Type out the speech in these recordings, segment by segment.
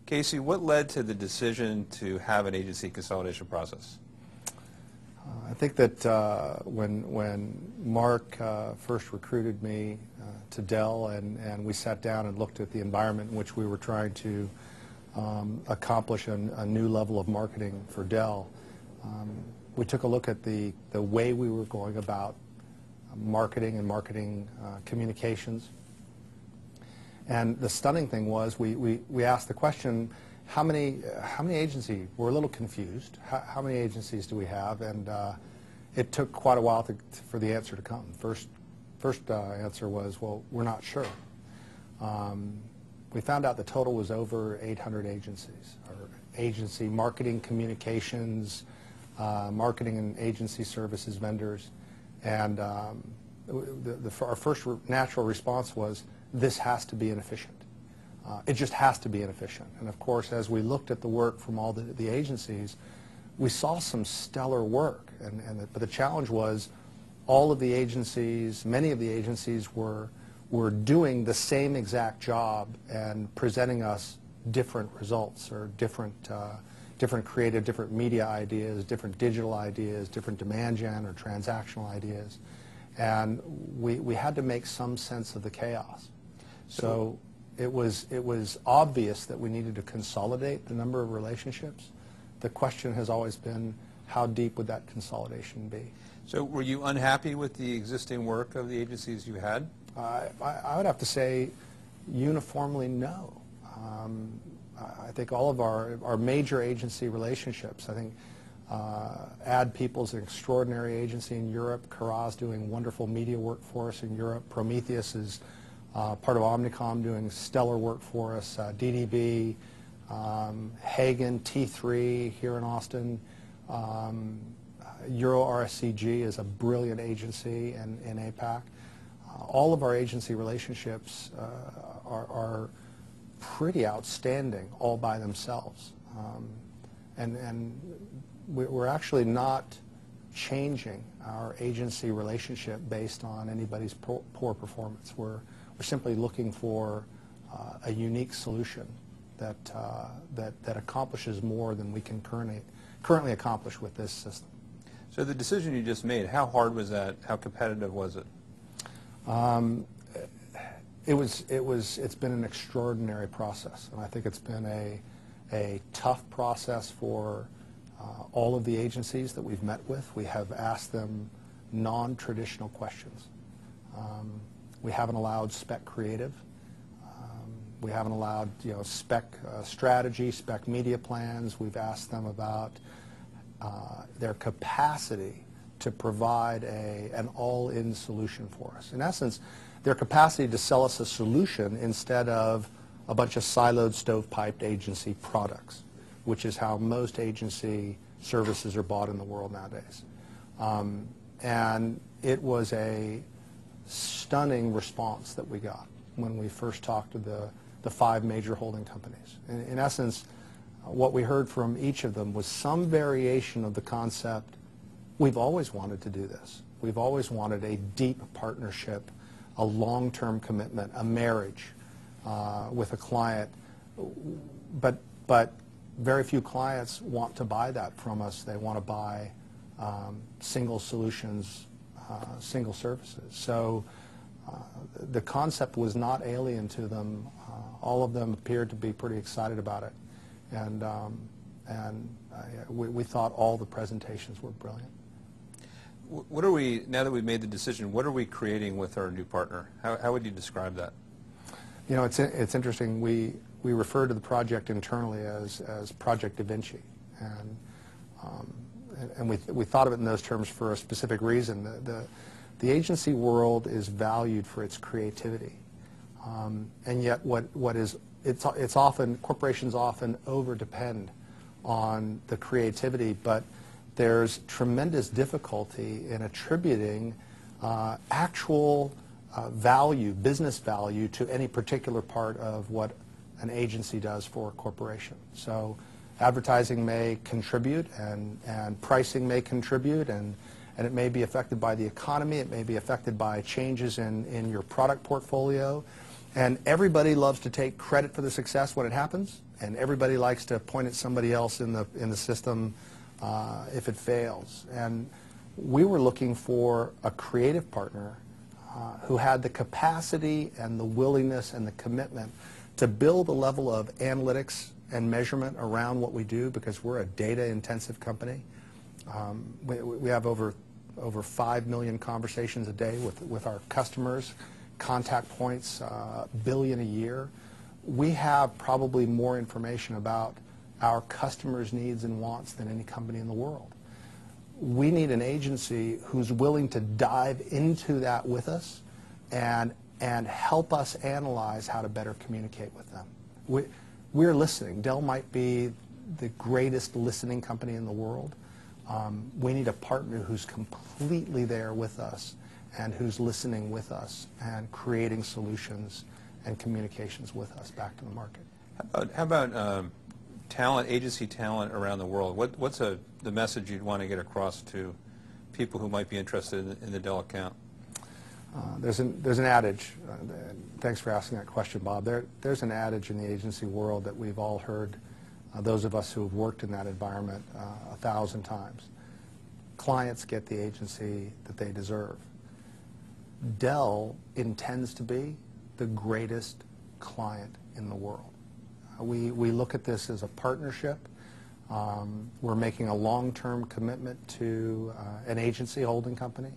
Casey, what led to the decision to have an agency consolidation process? I think that when Mark first recruited me to Dell and we sat down and looked at the environment in which we were trying to accomplish a new level of marketing for Dell, we took a look at the way we were going about marketing and marketing communications. And the stunning thing was we asked the question, how many agencies? We're a little confused. How many agencies do we have? And it took quite a while for the answer to come. First answer was, well, we're not sure. We found out the total was over 800 agencies, or agency marketing, communications, marketing and agency services vendors. And our first natural response was, this has to be inefficient. It just has to be inefficient. And of course, as we looked at the work from all the agencies, we saw some stellar work. But the challenge was all of the agencies, many of the agencies were doing the same exact job and presenting us different results, or different creative, different media ideas, different digital ideas, different demand gen or transactional ideas. And we had to make some sense of the chaos. So it was obvious that we needed to consolidate the number of relationships. The question has always been, how deep would that consolidation be? So were you unhappy with the existing work of the agencies you had? I would have to say uniformly no. I think all of our major agency relationships, I think Ad People's an extraordinary agency in Europe. Caraz doing wonderful media work for us in Europe. Prometheus is part of Omnicom doing stellar work for us. DDB, Hagen, T3 here in Austin. Euro RSCG is a brilliant agency in APAC. All of our agency relationships are pretty outstanding all by themselves. And we're actually not changing our agency relationship based on anybody's poor performance. We're simply looking for a unique solution that accomplishes more than we can currently accomplish with this system. So the decision you just made, how hard was that? How competitive was it? It's been an extraordinary process, and I think it's been a tough process for all of the agencies that we've met with. We have asked them non-traditional questions. We haven't allowed spec creative. We haven't allowed spec strategy, spec media plans. We've asked them about their capacity to provide an all-in solution for us. In essence, their capacity to sell us a solution instead of a bunch of siloed, stovepiped agency products, which is how most agency services are bought in the world nowadays. And it was a stunning response that we got when we first talked to the 5 major holding companies. In essence, what we heard from each of them was some variation of the concept, we've always wanted to do this. We've always wanted a deep partnership, a long-term commitment, a marriage with a client. But very few clients want to buy that from us. They want to buy single solutions, single services. So the concept was not alien to them. All of them appeared to be pretty excited about it. And we thought all the presentations were brilliant. What are we, now that we've made the decision, what are we creating with our new partner? How would you describe that? It's interesting. We refer to the project internally as Project Da Vinci. And we thought of it in those terms for a specific reason. The agency world is valued for its creativity. And yet it's often, corporations often over-depend on the creativity, but there's tremendous difficulty in attributing actual value, business value, to any particular part of what an agency does for a corporation. So advertising may contribute, and pricing may contribute, and it may be affected by the economy, it may be affected by changes in your product portfolio, And everybody loves to take credit for the success when it happens, and everybody likes to point at somebody else in the system if it fails. And we were looking for a creative partner who had the capacity and the willingness and the commitment to build a level of analytics and measurement around what we do, because we're a data-intensive company. We have over 5 million conversations a day with our customers, contact points, billion a year. We have probably more information about our customers' needs and wants than any company in the world. We need an agency who's willing to dive into that with us and help us analyze how to better communicate with them. We're listening. Dell might be the greatest listening company in the world. We need a partner who's completely there with us and who's listening with us and creating solutions and communications with us back to the market. How about talent, agency talent around the world? What's the message you'd want to get across to people who might be interested in the Dell account? There's an adage, thanks for asking that question, Bob. There's an adage in the agency world that we've all heard, those of us who have worked in that environment 1,000 times. Clients get the agency that they deserve. Dell intends to be the greatest client in the world. We look at this as a partnership. We're making a long-term commitment to an agency holding company.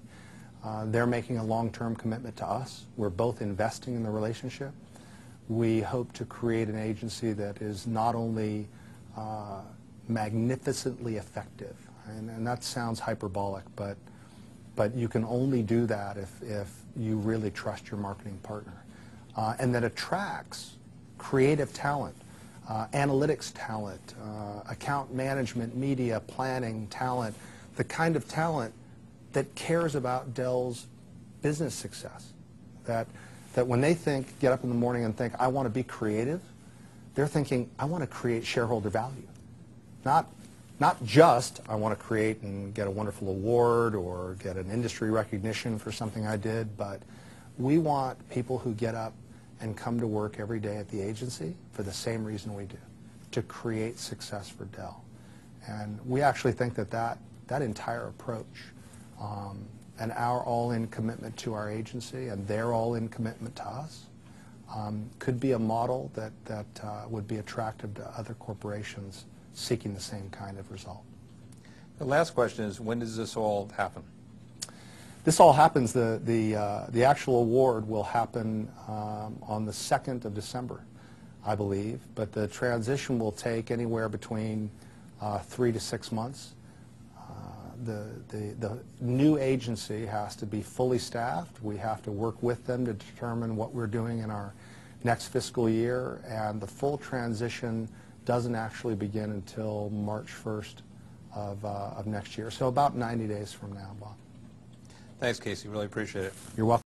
They're making a long-term commitment to us. We're both investing in the relationship. We hope to create an agency that is not only magnificently effective, and that sounds hyperbolic, but you can only do that if you really trust your marketing partner, and that attracts creative talent, analytics talent, account management, media, planning talent, the kind of talent that cares about Dell's business success. That when they get up in the morning and think, I want to be creative, they're thinking, I want to create shareholder value. Not just, I want to create and get a wonderful award or get an industry recognition for something I did, but we want people who get up and come to work every day at the agency for the same reason we do, to create success for Dell. And we actually think that entire approach and our all-in commitment to our agency and their all-in commitment to us could be a model that would be attractive to other corporations seeking the same kind of result. The last question is, when does this all happen? This all happens, the actual award will happen on the 2nd of December, I believe, but the transition will take anywhere between 3 to 6 months. The new agency has to be fully staffed. We have to work with them to determine what we're doing in our next fiscal year, and the full transition doesn't actually begin until March 1st of next year, so about 90 days from now, Bob. Thanks, Casey. Really appreciate it. You're welcome.